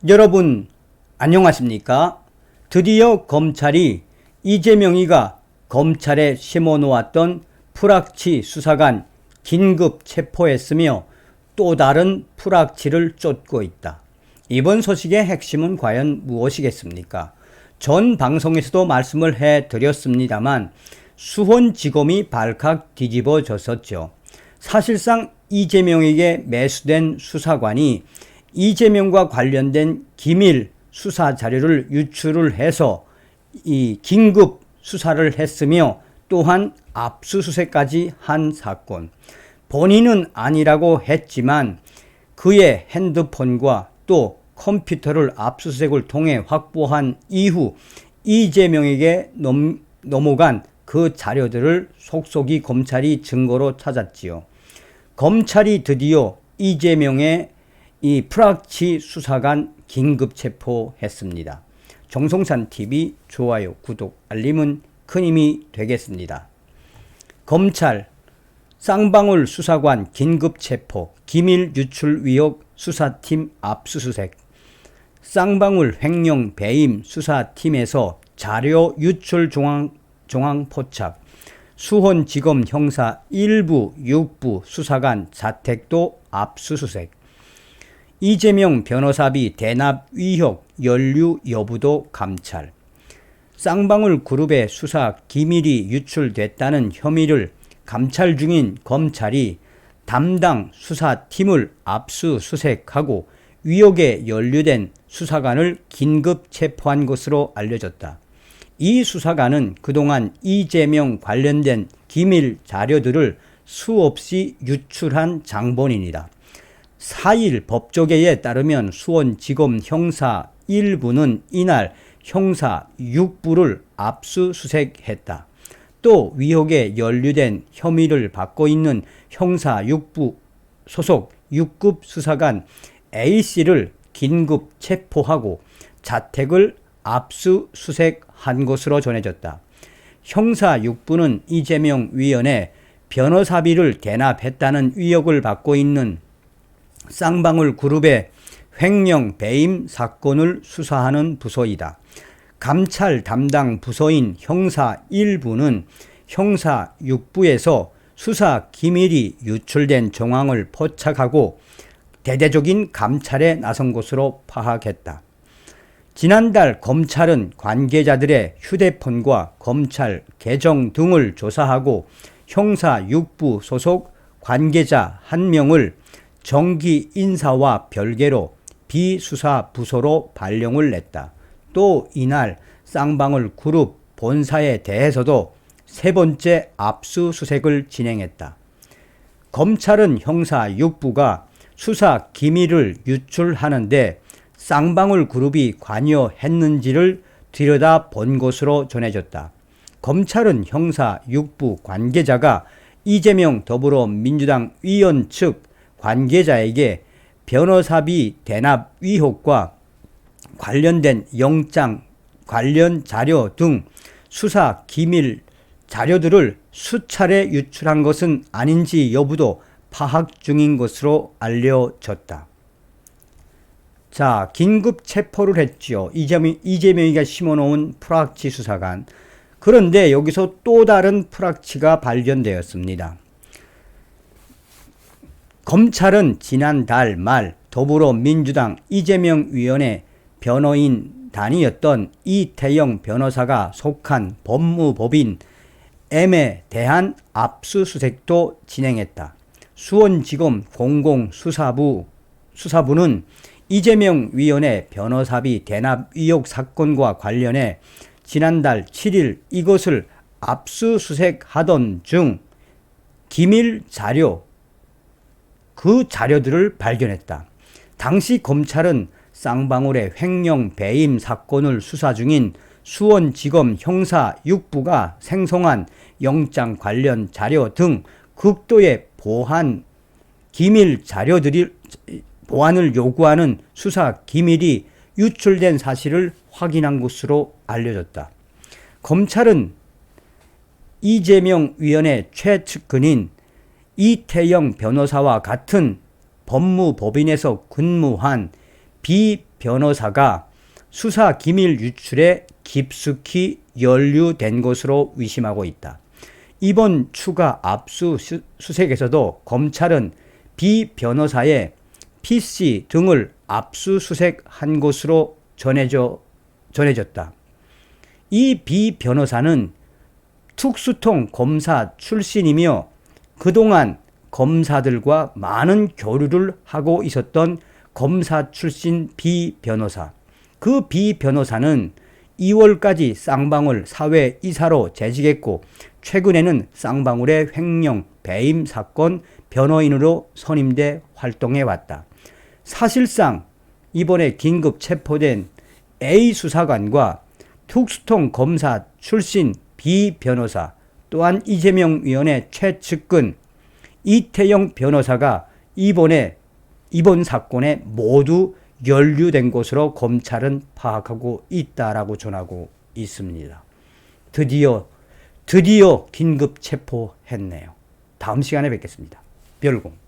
여러분 안녕하십니까? 드디어 검찰이 이재명이가 검찰에 심어놓았던 프락치 수사관 긴급 체포했으며 또 다른 프락치를 쫓고 있다. 이번 소식의 핵심은 과연 무엇이겠습니까? 전 방송에서도 말씀을 해드렸습니다만 수원지검이 발칵 뒤집어졌었죠. 사실상 이재명에게 매수된 수사관이 이재명과 관련된 기밀 수사 자료를 유출을 해서 이 긴급 수사를 했으며 또한 압수수색까지 한 사건. 본인은 아니라고 했지만 그의 핸드폰과 또 컴퓨터를 압수수색을 통해 확보한 이후 이재명에게 넘어간 그 자료들을 속속이 검찰이 증거로 찾았지요. 검찰이 드디어 이재명의 이 프락치 수사관 긴급 체포했습니다. 정성산TV 좋아요, 구독, 알림은 큰 힘이 되겠습니다. 검찰 쌍방울 수사관 긴급 체포, 기밀 유출 의혹 수사팀 압수수색. 쌍방울 횡령 배임 수사팀에서 자료 유출 정황 포착. 수원지검 형사 1부, 6부 수사관 자택도 압수수색. 이재명 변호사비 대납 의혹 연루 여부도 감찰. 쌍방울 그룹의 수사 기밀이 유출됐다는 혐의를 감찰 중인 검찰이 담당 수사팀을 압수수색하고 의혹에 연루된 수사관을 긴급 체포한 것으로 알려졌다. 이 수사관은 그동안 이재명 관련된 기밀 자료들을 수없이 유출한 장본인이다. 4일 법조계에 따르면 수원지검 형사 1부는 이날 형사 6부를 압수수색했다. 또 의혹에 연루된 혐의를 받고 있는 형사 6부 소속 6급 수사관 A씨를 긴급 체포하고 자택을 압수수색한 것으로 전해졌다. 형사 6부는 이재명 위원의 변호사비를 대납했다는 의혹을 받고 있는 쌍방울 그룹의 횡령 배임 사건을 수사하는 부서이다. 감찰 담당 부서인 형사 1부는 형사 6부에서 수사 기밀이 유출된 정황을 포착하고 대대적인 감찰에 나선 것으로 파악했다. 지난달 검찰은 관계자들의 휴대폰과 검찰 계정 등을 조사하고 형사 6부 소속 관계자 1명을 정기 인사와 별개로 비수사 부서로 발령을 냈다. 또 이날 쌍방울 그룹 본사에 대해서도 세 번째 압수수색을 진행했다. 검찰은 형사 6부가 수사 기밀을 유출하는데 쌍방울 그룹이 관여했는지를 들여다본 것으로 전해졌다. 검찰은 형사 6부 관계자가 이재명 더불어민주당 의원 측 관계자에게 변호사비 대납 의혹과 관련된 영장, 관련 자료 등 수사 기밀 자료들을 수차례 유출한 것은 아닌지 여부도 파악 중인 것으로 알려졌다. 자, 긴급 체포를 했죠. 이재명이가 심어놓은 프락치 수사관. 그런데 여기서 또 다른 프락치가 발견되었습니다. 검찰은 지난달 말 더불어민주당 이재명 위원의 변호인단이었던 이태영 변호사가 속한 법무법인 M에 대한 압수수색도 진행했다. 수원지검 공공수사부는 이재명 위원의 변호사비 대납 의혹 사건과 관련해 지난달 7일 이것을 압수수색하던 중 기밀 자료, 그 자료들을 발견했다. 당시 검찰은 쌍방울의 횡령 배임 사건을 수사 중인 수원지검 형사 6부가 생성한 영장 관련 자료 등 극도의 기밀 자료들이 보안을 요구하는 수사 기밀이 유출된 사실을 확인한 것으로 알려졌다. 검찰은 이재명 위원의 최측근인 이태영 변호사와 같은 법무법인에서 근무한 변호사가 수사 기밀 유출에 깊숙이 연루된 것으로 의심하고 있다. 이번 추가 압수수색에서도 검찰은 비 변호사의 PC 등을 압수수색한 것으로 전해졌다. 이 비 변호사는 특수통 검사 출신이며 그동안 검사들과 많은 교류를 하고 있었던 검사 출신 비 변호사. 그 비 변호사는 2월까지 쌍방울 사회이사로 재직했고 최근에는 쌍방울의 횡령 배임 사건 변호인으로 선임돼 활동해왔다. 사실상 이번에 긴급 체포된 A 수사관과 특수통 검사 출신 B 변호사 또한 이재명 위원의 최측근 이태영 변호사가 이번 사건에 모두 연루된 것으로 검찰은 파악하고 있다라고 전하고 있습니다. 드디어 긴급 체포했네요. 다음 시간에 뵙겠습니다. 별공.